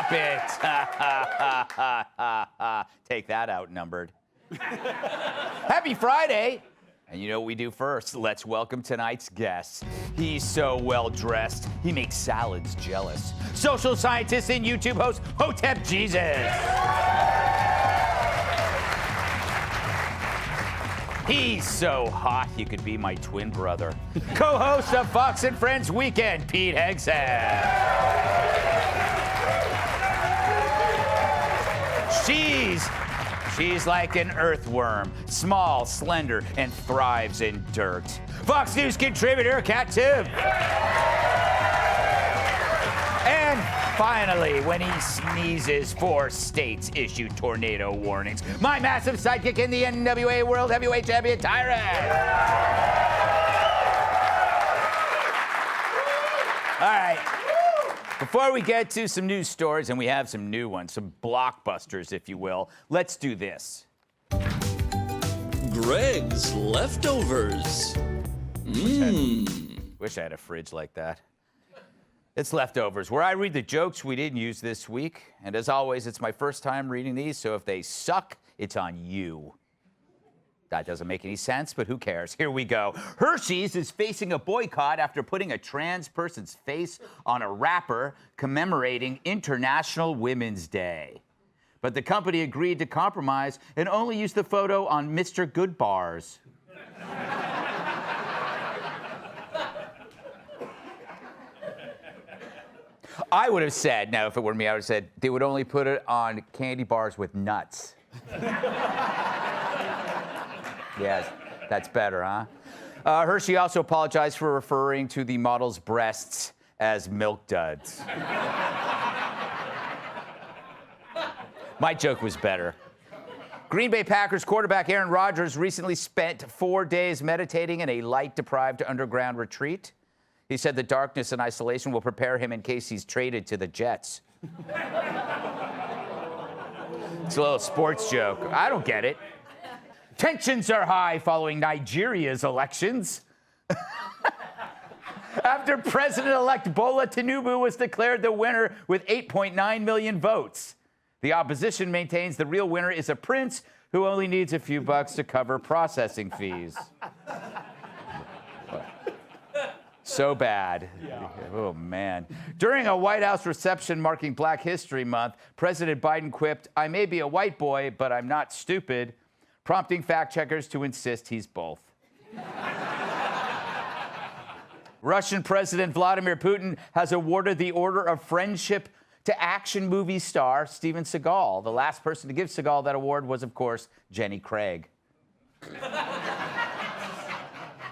Stop it. Take that, outnumbered. Happy Friday. And you know what we do first? Let's welcome tonight's guest. He's so well dressed, he makes salads jealous. Social scientist and YouTube host, Hotep Jesus. He's so hot, he could be my twin brother. Co-host of Fox and Friends Weekend, Pete Hegseth. She's like an earthworm, small, slender, and thrives in dirt. Fox News contributor, Cat Tib. And finally, when he sneezes, 4 states issue tornado warnings. My massive sidekick in the NWA World Heavyweight Champion, Tyrant. All right. Before we get to some news stories, and we have some new ones, some blockbusters, if you will, let's do this. Greg's Leftovers. Wish I had a fridge like that. It's Leftovers, where I read the jokes we didn't use this week. And as always, it's my first time reading these, so if they suck, it's on you. That doesn't make any sense, but who cares? Here we go. Hershey's is facing a boycott after putting a trans person's face on a wrapper commemorating International Women's Day. But the company agreed to compromise and only use the photo on Mr. Good bars. I would have said, now if it were me, I would have said they would only put it on candy bars with nuts. Yes, that's better, huh? Hershey also apologized for referring to the model's breasts as milk duds. My joke was better. Green Bay Packers quarterback Aaron Rodgers recently spent 4 days meditating in a light-deprived underground retreat. He said the darkness and isolation will prepare him in case he's traded to the Jets. It's a little sports joke. I don't get it. Tensions are high following Nigeria's elections. After President-elect Bola Tinubu was declared the winner with 8.9 million votes. The opposition maintains the real winner is a prince who only needs a few bucks to cover processing fees. So bad. Yeah. Oh, man. During a White House reception marking Black History Month, President Biden quipped, "I may be a white boy, but I'm not stupid," prompting fact-checkers to insist he's both. Russian President Vladimir Putin has awarded the Order of Friendship to action movie star Steven Seagal. The last person to give Seagal that award was, of course, Jenny Craig.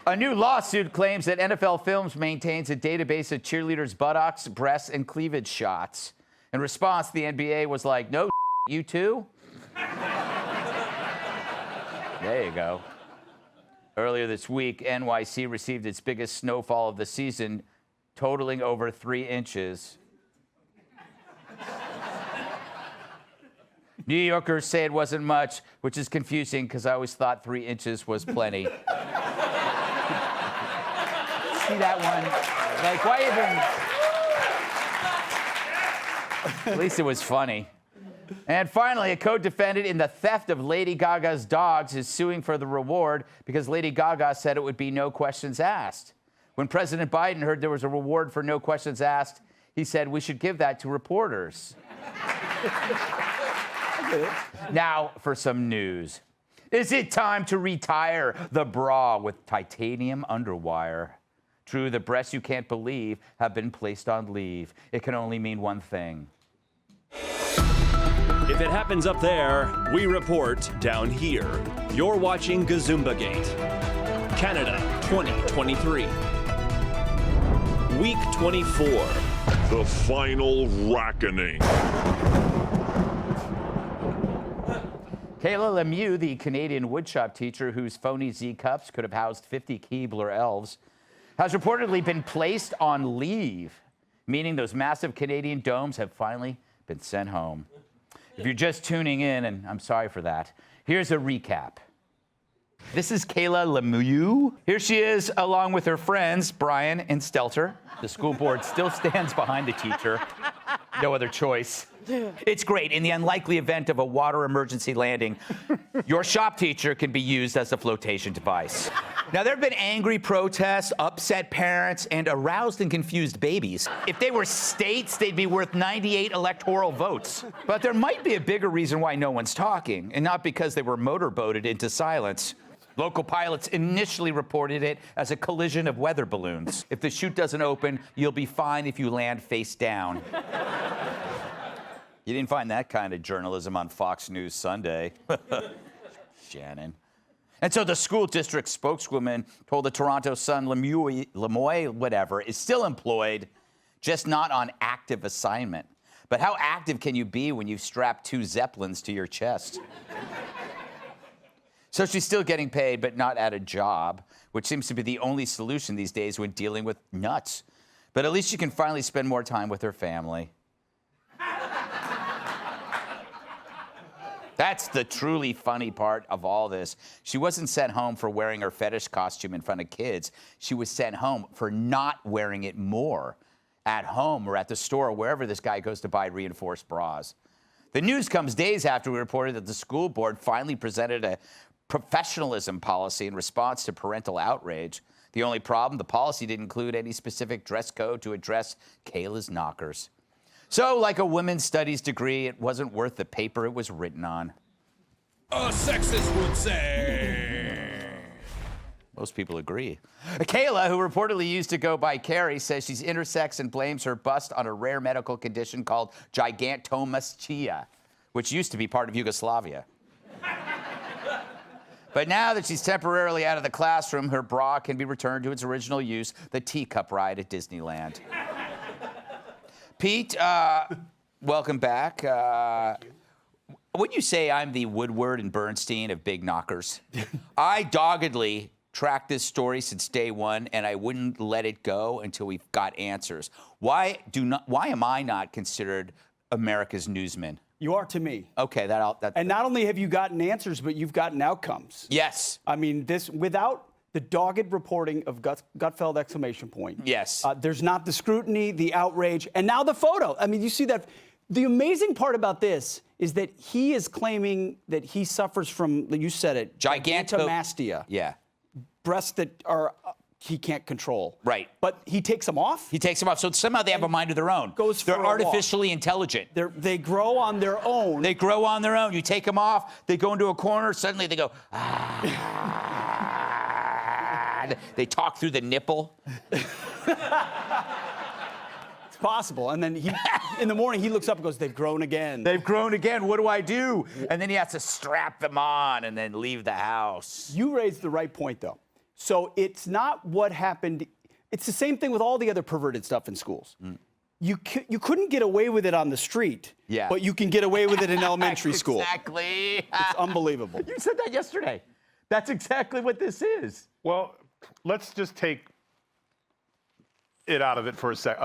A new lawsuit claims that NFL Films maintains a database of cheerleaders' buttocks, breasts, and cleavage shots. In response, the NBA was like, "No, you too?" There you go. Earlier this week, NYC received its biggest snowfall of the season, totaling over 3 inches. New Yorkers say it wasn't much, which is confusing because I always thought 3 inches was plenty. See that one? Like, why even? At least it was funny. And finally, a co-defendant in the theft of Lady Gaga's dogs is suing for the reward because Lady Gaga said it would be no questions asked. When President Biden heard there was a reward for no questions asked, he said we should give that to reporters. Now for some news. Is it time to retire the bra with titanium underwire? True, the breasts you can't believe have been placed on leave. It can only mean one thing. If it happens up there, we report down here. You're watching Gazumbagate. Canada 2023. Week 24. The final reckoning. Kayla Lemieux, the Canadian woodshop teacher whose phony Z-cups could have housed 50 Keebler elves, has reportedly been placed on leave, meaning those massive Canadian domes have finally been sent home. If you're just tuning in, and I'm sorry for that, here's a recap. This is Kayla Lemieux. Here she is along with her friends, Brian and Stelter. The school board still stands behind the teacher. No other choice. It's great. In the unlikely event of a water emergency landing, your shop teacher can be used as a flotation device. Now, there have been angry protests, upset parents, and aroused and confused babies. If they were states, they'd be worth 98 electoral votes. But there might be a bigger reason why no one's talking, and not because they were motorboated into silence. Local pilots initially reported it as a collision of weather balloons. If the chute doesn't open, you'll be fine if you land face down. You didn't find that kind of journalism on Fox News Sunday. Shannon. And so the school district spokeswoman told the Toronto Sun Lemoy, whatever, is still employed, just not on active assignment. But how active can you be when you've strapped 2 Zeppelins to your chest? So she's still getting paid, but not at a job, which seems to be the only solution these days when dealing with nuts. But at least she can finally spend more time with her family. That's the truly funny part of all this. She wasn't sent home for wearing her fetish costume in front of kids. She was sent home for not wearing it more at home or at the store, wherever this guy goes to buy reinforced bras. The news comes days after we reported that the school board finally presented a professionalism policy in response to parental outrage. The only problem, the policy didn't include any specific dress code to address Kayla's knockers. So, like a women's studies degree, it wasn't worth the paper it was written on. A sexist would say. Most people agree. Kayla, who reportedly used to go by Carrie, says she's intersex and blames her bust on a rare medical condition called gigantomastia, which used to be part of Yugoslavia. But now that she's temporarily out of the classroom, her bra can be returned to its original use, the teacup ride at Disneyland. Pete, welcome back. When you say I'm the Woodward and Bernstein of big knockers, I doggedly tracked this story since day one, and I wouldn't let it go until we've got answers. Why am I not considered America's newsman? You are to me. Okay, And not only have you gotten answers, but you've gotten outcomes. Yes. I mean, this without the dogged reporting of Gutfeld exclamation point. Yes. There's not the scrutiny, the outrage, and now the photo. I mean, you see that. The amazing part about this is that he is claiming that he suffers from, you said it, gigantomastia. Yeah. Breasts that are he can't control. Right. But he takes them off. He takes them off. So somehow they have a mind of their own. They're artificially intelligent. They grow on their own. They grow on their own. You take them off, they go into a corner, suddenly they go, ah. They talk through the nipple. It's possible. And then in the morning, he looks up and goes, they've grown again. They've grown again. What do I do? And then he has to strap them on and then leave the house. You raised the right point, though. So it's not what happened. It's the same thing with all the other perverted stuff in schools. You couldn't get away with it on the street, but you can get away with it in elementary school. Exactly. It's unbelievable. You said that yesterday. That's exactly what this is. Well, let's just take it out of it for a sec.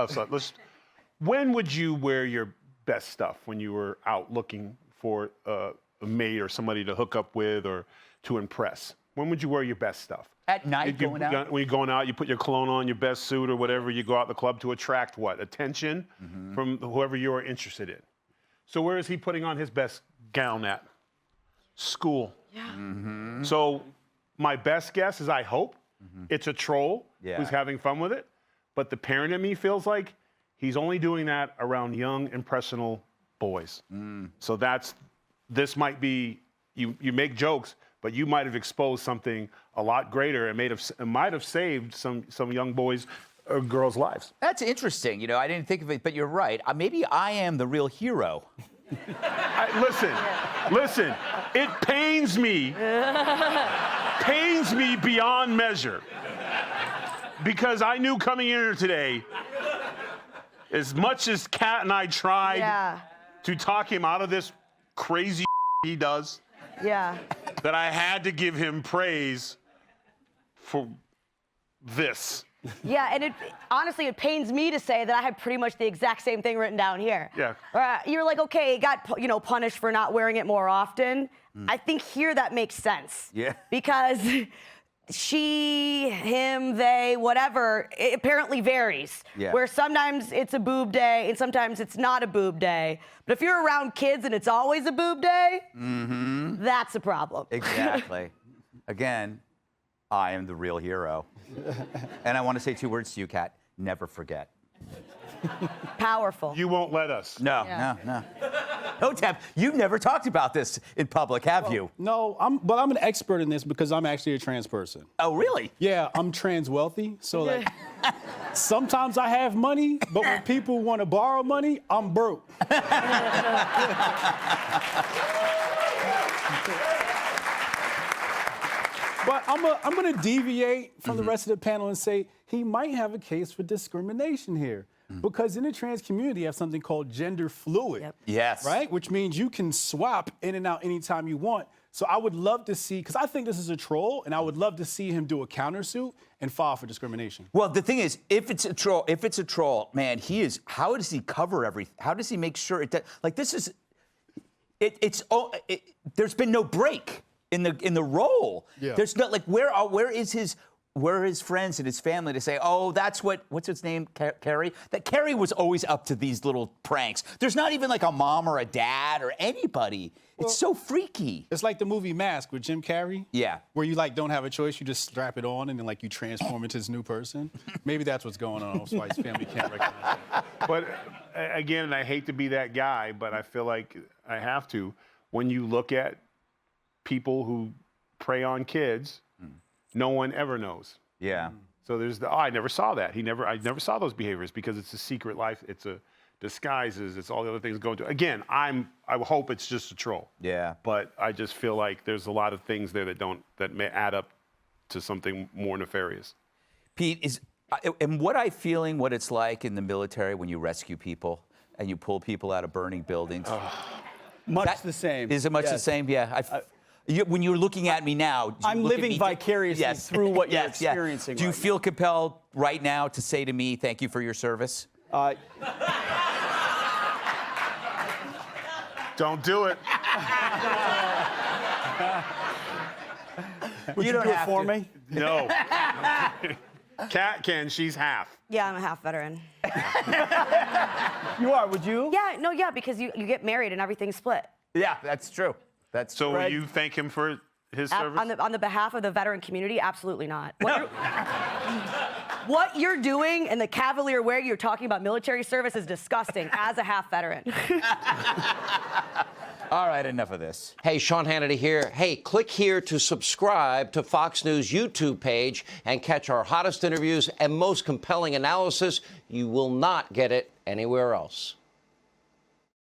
When would you wear your best stuff? When you were out looking for a mate or somebody to hook up with or to impress? When would you wear your best stuff? At night, going out? When you're going out, you put your cologne on, your best suit or whatever, you go out the club to attract what? Attention from whoever you're interested in. So where is he putting on his best gown at? School. Yeah. So my best guess is I hope it's a troll who's having fun with it. But the parent in me feels like he's only doing that around young, impressionable boys. So this might be, you make jokes, but you might have exposed something a lot greater and might have saved some young boys or girls' lives. That's interesting. You know, I didn't think of it, but you're right. Maybe I am the real hero. Listen, it pains me beyond measure. Because I knew coming in here today, as much as Kat and I tried to talk him out of this crazy he does, that I had to give him praise for this. Yeah, and honestly, it pains me to say that I had pretty much the exact same thing written down here. Yeah. You're like, okay, he got punished for not wearing it more often. I think here that makes sense. Yeah. Because she, him, they, whatever, it apparently varies. Yeah. Where sometimes it's a boob day and sometimes it's not a boob day. But if you're around kids and it's always a boob day, that's a problem. Exactly. Again, I am the real hero. And I want to say 2 words to you, Kat. Never forget. Powerful. You won't let us. No. No, Tab, you've never talked about this in public, have you? No, but I'm an expert in this because I'm actually a trans person. Oh, really? Yeah, I'm trans wealthy. So like, sometimes I have money, but when people want to borrow money, I'm broke. But I'm going to deviate from the rest of the panel and say he might have a case for discrimination here. Because in the trans community, you have something called gender fluid. Yep. Yes. Right? Which means you can swap in and out anytime you want. So I would love to see, because I think this is a troll, and I would love to see him do a countersuit and file for discrimination. Well, the thing is, if it's a troll, man, he is. How does he cover everything? How does he make sure it? Like this is, there's been no break in the role. Yeah. There's not like where are his friends and his family to say, oh, that's what's his name, Carrie? That Carrie was always up to these little pranks. There's not even like a mom or a dad or anybody. It's so freaky. It's like the movie Mask with Jim Carrey. Yeah. Where you like don't have a choice, you just strap it on and then like you transform into this new person. Maybe that's what's going on. That's why his family can't recognize it. But again, I hate to be that guy, but I feel like I have to. When you look at people who prey on kids, no one ever knows. Yeah. So there's I never saw that. I never saw those behaviors because it's a secret life. It's a disguises. It's all the other things going to. Again, I hope it's just a troll. Yeah. But I just feel like there's a lot of things there that may add up to something more nefarious. Pete, am what I feeling what it's like in the military when you rescue people and you pull people out of burning buildings? Much the same. Is it much the Yes. same? Yeah. When you're looking at me now, do you I'm look at living me vicariously through what you're experiencing. Do you right feel compelled right now to say to me, thank you for your service? now. Don't do it. Would you don't do it have for to. me? No. Kat can. She's half. Yeah, I'm a half veteran. You are, would you? Yeah, because you get married and everything's split. Yeah, that's true. That's So will Greg? you thank him for his service? On the behalf of the veteran community, absolutely not. What you're doing and the cavalier way you're talking about military service is disgusting as a half veteran. All right, enough of this. Hey, Sean Hannity here. Hey, click here to subscribe to Fox News YouTube page and catch our hottest interviews and most compelling analysis. You will not get it anywhere else.